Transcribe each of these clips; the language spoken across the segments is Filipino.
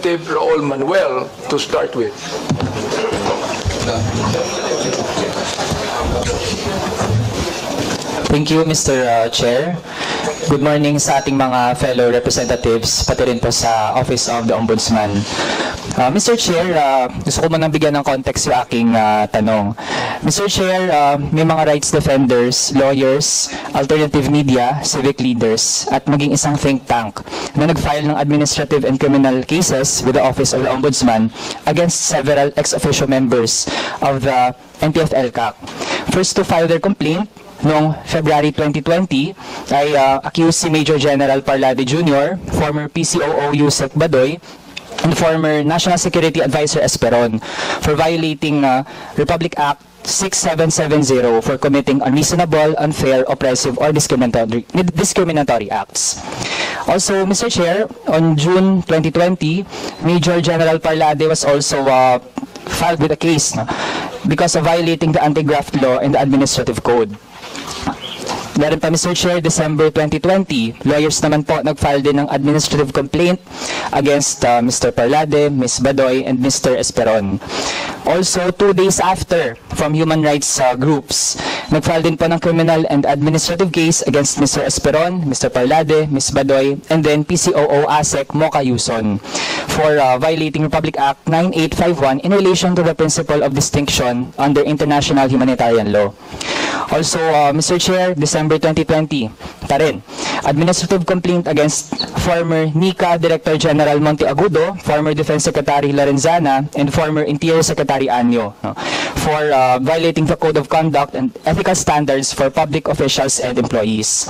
Representative Raul Manuel to start with. Thank you, Mr. Chair. Good morning sa ating mga fellow representatives, pati rin po sa Office of the Ombudsman. Mr. Chair, gusto ko munang bigyan ng context yung aking tanong. Mr. Chair, may mga rights defenders, lawyers, alternative media, civic leaders, at maging isang think tank na nag-file ng administrative and criminal cases with the Office of the Ombudsman against several ex-officio members of the NTF-ELCAC. First to file their complaint noong February 2020 ay accused si Major General Parlade Jr., former PCOO Yusek Badoy, and former National Security Advisor Esperon for violating Republic Act 6770 for committing unreasonable, unfair, oppressive, or discriminatory acts. Also, Mr. Chair, on June 2020, Major General Parlade was also filed with a case because of violating the anti-graft law and the administrative code. Meron pa, Mr. Chair, December 2020, lawyers naman po nag-file din ng administrative complaint against Mr. Parlade, Ms. Badoy, and Mr. Esperon. Also, 2 days after, from human rights groups, nag-file din po ng criminal and administrative case against Mr. Esperon, Mr. Parlade, Ms. Badoy, and then PCOO ASEC Mocha Yuson for violating Republic Act 9851 in relation to the principle of distinction under international humanitarian law. Also, Mr. Chair, December 2020, pa rin, administrative complaint against former NICA Director General Monteagudo, former Defense Secretary Lorenzana, and former Interior Secretary Anyo for violating the Code of Conduct and ethical standards for public officials and employees.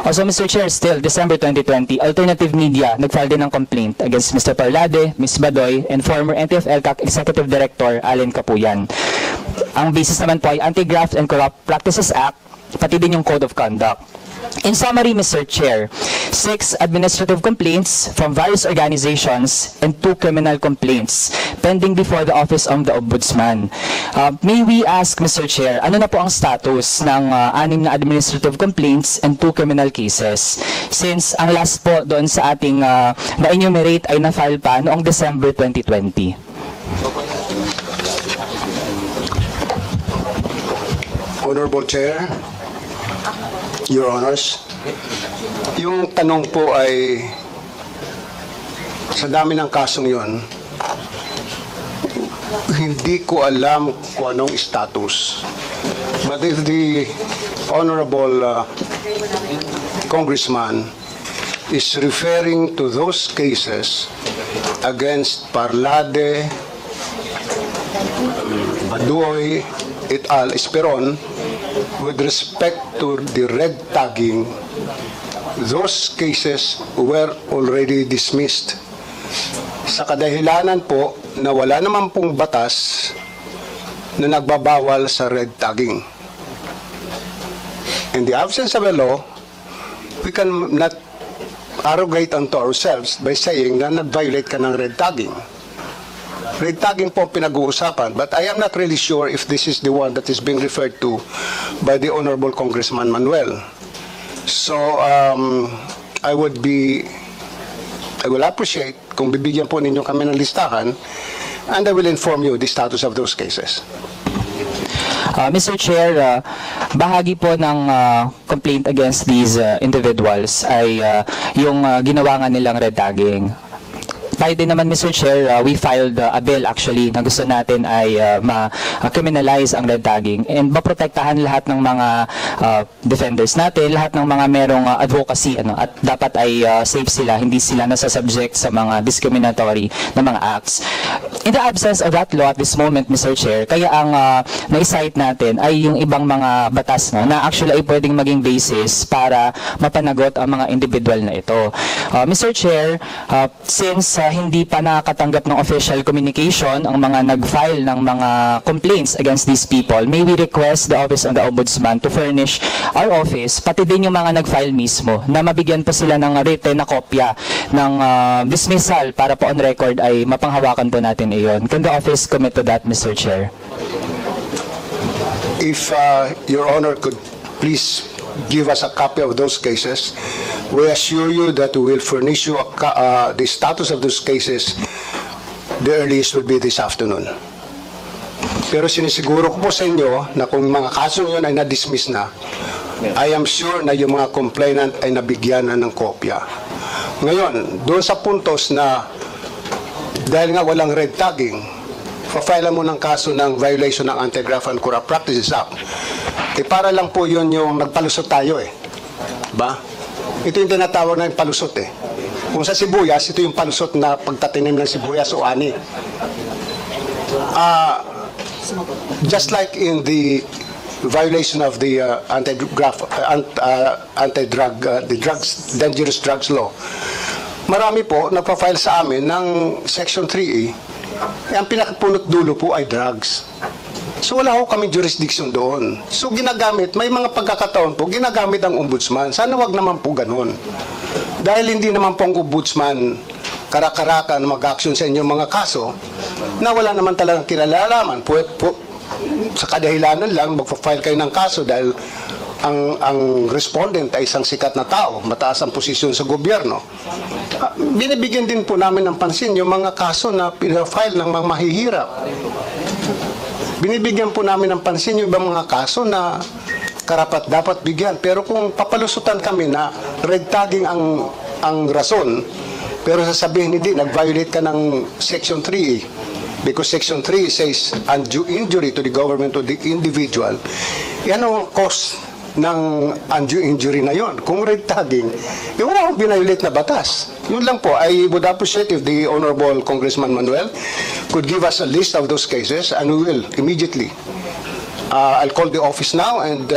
Also, Mr. Chair, still December 2020, alternative media nag-file din ng complaint against Mr. Parlade, Ms. Badoy, and former NTF-ELCAC Executive Director Allen Capuyan. Ang basis naman po ay Anti-Graft and Corrupt Practices Act, pati din yung Code of Conduct. In summary, Mr. Chair, 6 administrative complaints from various organizations and 2 criminal complaints pending before the Office of the Ombudsman. May we ask, Mr. Chair, ano na po ang status ng 6 na administrative complaints and 2 criminal cases? Since ang last po doon sa ating na-enumerate ay na-file pa noong December 2020. Honorable Chair, Your Honors, yung tanong po ay sa dami ng kasong yon, hindi ko alam kung anong status. But if the Honorable Congressman is referring to those cases against Parlade, Badoy, et al. Esperon, with respect to the red tagging, those cases were already dismissed. Sa kadahilanan po na wala naman pong batas na nagbabawal sa red tagging. In the absence of a law, we cannot arrogate unto ourselves by saying na nag-violate ka ng red tagging. Red tagging po pinag-uusapan, but I am not really sure if this is the one that is being referred to by the Honorable Congressman Manuel. So, I will appreciate kung bibigyan po ninyo kami ng listahan, and I will inform you the status of those cases. Mr. Chair, bahagi po ng complaint against these individuals ay yung ginawa nga nilang red tagging. Tayo din naman, Mr. Chair, we filed a bill actually na gusto natin ay ma-criminalize ang red tagging and maprotektahan lahat ng mga defenders natin, lahat ng mga merong advocacy at dapat ay safe sila, hindi sila nasasubject sa mga discriminatory na mga acts. In the absence of that law at this moment, Mr. Chair, kaya ang na-cite natin ay yung ibang mga batas na actually ay pwedeng maging basis para mapanagot ang mga individual na ito. Mr. Chair, since hindi pa nakakatanggap ng official communication ang mga nag-file ng mga complaints against these people, may we request the Office of the Ombudsman to furnish our office, pati din yung mga nag-file mismo, na mabigyan pa sila ng written na kopya ng dismissal para po on record ay mapanghawakan po natin iyon. Can the office commit to that, Mr. Chair? If Your Honor could please give us a copy of those cases, we assure you that we will furnish you the status of those cases the earliest would be this afternoon. Pero sinisiguro ko po sa inyo na kung mga kaso yun ay na-dismiss na, I am sure na yung mga complainant ay nabigyan na ng kopya. Ngayon, doon sa puntos na dahil nga walang red tagging, pa-file mo ng kaso ng violation ng Anti-Graft and Corrupt Practices Act, para lang po yun yung nagpalusot tayo Ba? Ito yung tinatawag na yung palusot Kung sa sibuyas, ito yung palusot na pagtatinim ng sibuyas o ani. Just like in the violation of the dangerous drugs law, marami po nagpa-file sa amin ng Section 3E. Ang pinakapunot dulo po ay drugs. So wala ho kami jurisdiction doon. So ginagamit, may mga pagkakataon po, ginagamit ang ombudsman. Sana wag naman po ganun. Dahil hindi naman po ang ombudsman karakarakan mag-action sa inyong mga kaso na wala naman talagang kinalalaman. Sa kadahilanan lang, magpa-file kayo ng kaso dahil ang respondent ay isang sikat na tao, mataas ang posisyon sa gobyerno. Binibigyan din po namin ng pansin yung mga kaso na pinafile ng mga mahihirap. Binibigyan po namin ng pansin yung ibang mga kaso na karapat dapat bigyan. Pero kung papalusutan kami na red tagging ang rason, pero sasabihin hindi, nag-violate ka ng Section 3E, because Section 3 says undue injury to the government or the individual, yan ang cause ng undue injury na yon. Kung red tagging, wala akong binayolate na batas. Yun lang po, I would appreciate if the Honorable Congressman Manuel could give us a list of those cases and we will immediately. I'll call the office now and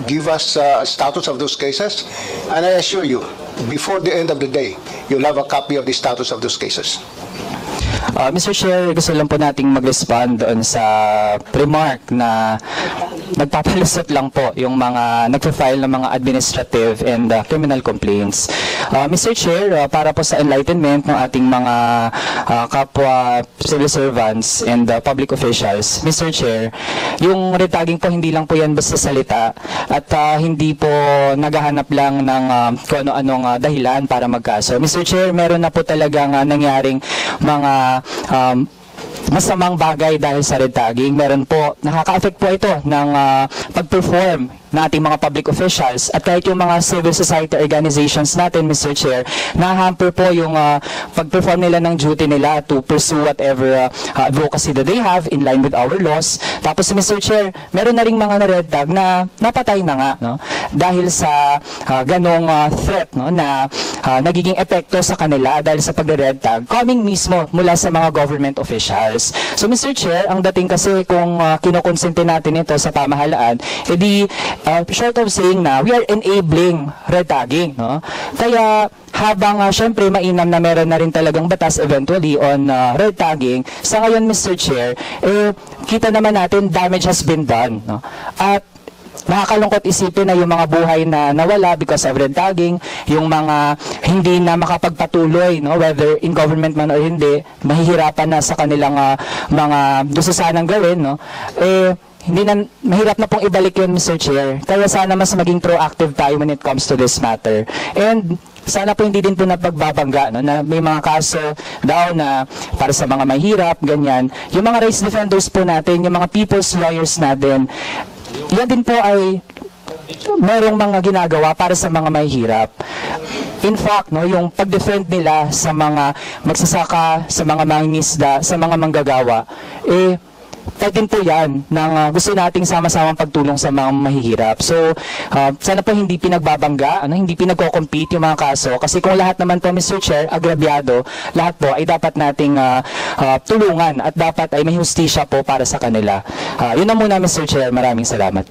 give us a status of those cases, and I assure you, before the end of the day, you'll have a copy of the status of those cases. Mr. Chair, gusto lang po nating mag-respond doon sa remark na nagpapalusot lang po yung mga nagpa-file ng mga administrative and criminal complaints. Mr. Chair, para po sa enlightenment ng ating mga kapwa civil servants and public officials, Mr. Chair, yung red tagging po hindi lang po yan basta salita at hindi po naghahanap lang ng kung ano-anong dahilan para magkaso. Mr. Chair, meron na po talagang nangyaring mga masamang bagay dahil sa red tagging. Meron po, nakaka-affect po ito ng pag-perform na ating mga public officials at kahit yung mga civil society organizations natin, Mr. Chair, na-hamper po yung pag-perform nila ng duty nila to pursue whatever advocacy that they have in line with our laws. Tapos, Mr. Chair, meron na ring mga na-red tag na napatay na nga, no? Dahil sa ganong threat, no, na nagiging epekto sa kanila dahil sa pag-red tag coming mismo mula sa mga government officials. So, Mr. Chair, ang dating kasi kung kinukonsente natin ito sa pamahalaan, edi short of saying na we are enabling red tagging, no? Kaya habang syempre mainam na meron na rin talagang batas eventually on red tagging, sa ngayon, Mr. Chair, kita naman natin damage has been done, no? At nakakalungkot isipin na yung mga buhay na nawala because of red tagging, yung mga hindi na makapagpatuloy, no, whether in government man or hindi, mahihirapan na sa kanilang mga gusto sanang gawin, no? Hindi na, mahirap na pong ibalik yun, Mr. Chair. Kaya sana mas maging proactive tayo when it comes to this matter. And sana po hindi din po napagbabangga, no, na may mga kaso daw na para sa mga mahirap, ganyan. Yung mga rights defenders po natin, yung mga people's lawyers natin, yan din po ay merong mga ginagawa para sa mga mahihirap. In fact, no, yung pag-defend nila sa mga magsasaka, sa mga mangingisda, sa mga manggagawa, din po yan ng gusto nating sama-samang pagtulong sa mga mahihirap. So, sana po hindi pinagbabangga, hindi pinagko-compete yung mga kaso. Kasi kung lahat naman po, Mr. Chair, agrabyado, lahat po ay dapat nating tulungan at dapat ay may hustisya po para sa kanila. Yun na muna, Mr. Chair. Maraming salamat.